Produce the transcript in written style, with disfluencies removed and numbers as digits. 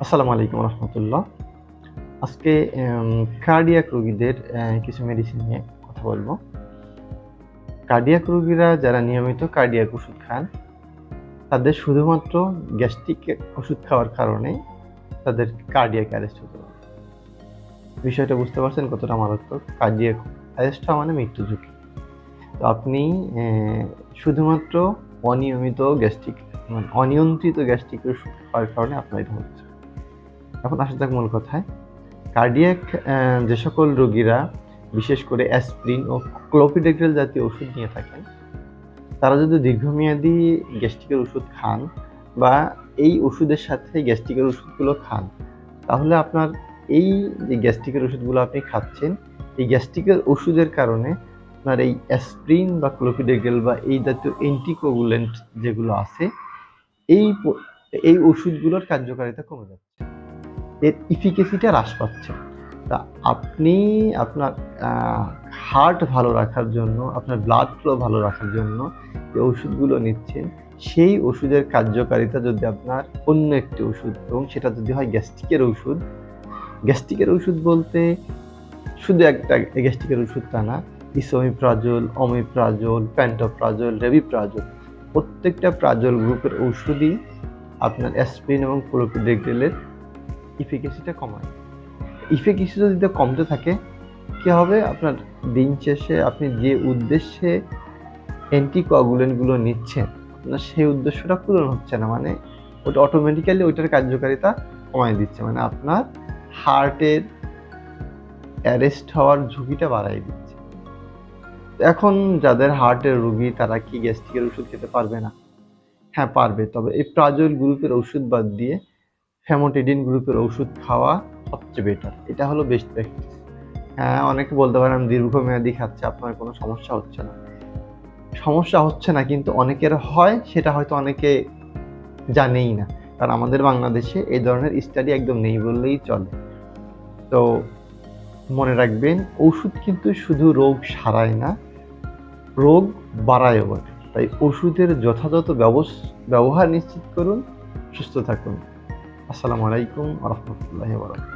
আসসালামু আলাইকুম রহমতুল্লাহ। আজকে কার্ডিয়াক রোগীদের কিছু মেডিসিন নিয়ে কথা বলবো। কার্ডিয়াক রোগীরা যারা নিয়মিত কার্ডিয়াক ওষুধ খান, তাদের শুধুমাত্র গ্যাস্ট্রিক ওষুধ খাওয়ার কারণে তাদের কার্ডিয়াক অ্যারেস্ট হতে পারে। বিষয়টা বুঝতে পারছেন কতটা মারাত্মক? কার্ডিয়াক অ্যারেস্ট হওয়া মানে মৃত্যু ঝুঁকি। তো আপনি শুধুমাত্র অনিয়মিত গ্যাস্ট্রিক মানে অনিয়ন্ত্রিত গ্যাস্ট্রিক ওষুধ খাওয়ার কারণে আপনার এটা হচ্ছে। এখন আসা যাক মূল কথায়। কার্ডিয়াক যে সকল রোগীরা বিশেষ করে অ্যাসপিরিন ও ক্লোপিডোগ্রেল জাতীয় ওষুধ নিয়ে থাকেন, তারা যদি দীর্ঘমেয়াদী গ্যাস্ট্রিকের ওষুধ খান বা এই ওষুধের সাথে গ্যাস্ট্রিকের ওষুধগুলো খান, তাহলে আপনার এই যে গ্যাস্ট্রিকের ওষুধগুলো আপনি খাচ্ছেন, এই গ্যাস্ট্রিকের ওষুধের কারণে আপনার এই অ্যাসপিরিন বা ক্লোপিডোগ্রেল বা এই জাতীয় অ্যান্টিকোগুলেন্ট যেগুলো আছে, এই ওষুধগুলোর কার্যকারিতা কমে যাচ্ছে, এর ইফিকেসিটা হ্রাস পাচ্ছে। তা আপনি আপনার হার্ট ভালো রাখার জন্য, আপনার ব্লাড ফ্লো ভালো রাখার জন্য যে ওষুধগুলো নিচ্ছেন, সেই ওষুধের কার্যকারিতা যদি আপনার অন্য একটি ওষুধ এবং সেটা যদি হয় গ্যাস্ট্রিকের ওষুধ। গ্যাস্ট্রিকের ওষুধ বলতে শুধু একটা গ্যাস্ট্রিকের ওষুধ তা না, ইসোমিপ্রাজোল, অমিপ্রাজোল, প্যান্টোপ্রাজোল, রেবিপ্রাজোল, প্রত্যেকটা প্রাজোল গ্রুপের ওষুধই আপনার অ্যাসপিরিন এবং ক্লোপিডোগ্রেলের ইফিকেসিটা কমায়। ইফিকেসি যদি কমতে থাকে, কী হবে? আপনার দিন শেষে আপনি যে উদ্দেশ্যে অ্যান্টিকোয়াগুলেন্টগুলো নিচ্ছেন, আপনার সেই উদ্দেশ্যটা পূরণ হচ্ছে না। মানে ওটা অটোমেটিক্যালি ওইটার কার্যকারিতা কমায় দিচ্ছে, মানে আপনার হার্টের অ্যারেস্ট হওয়ার ঝুঁকিটা বাড়ায় দিচ্ছে। এখন যাদের হার্টের রোগী, তারা কি গ্যাস্ট্রিকের ওষুধ খেতে পারবে না? হ্যাঁ পারবে, তবে এই প্রাজোল গ্রুপের ওষুধ বাদ দিয়ে ফ্যামোটিডিন গ্রুপের ওষুধ খাওয়া সবচেয়ে বেটার। এটা হলো বেস্ট প্র্যাকটিস। হ্যাঁ, অনেকে বলতে পারেন দীর্ঘমেয়াদী খাচ্ছে, আপনার কোনো সমস্যা হচ্ছে না। সমস্যা হচ্ছে না, কিন্তু অনেকের হয়, সেটা হয়তো অনেকে জানেই না। কারণ আমাদের বাংলাদেশে এই ধরনের স্টাডি একদম নেই বললেই চলে। তো মনে রাখবেন, ওষুধ কিন্তু শুধু রোগ সারায় না, রোগ বাড়ায়ও বটে। তাই ওষুধের যথাযথ ব্যবহার নিশ্চিত করুন। সুস্থ থাকুন। আসসালামু আলাইকুম ওয়া রাহমাতুল্লাহি ওয়া বারাকাতুহু।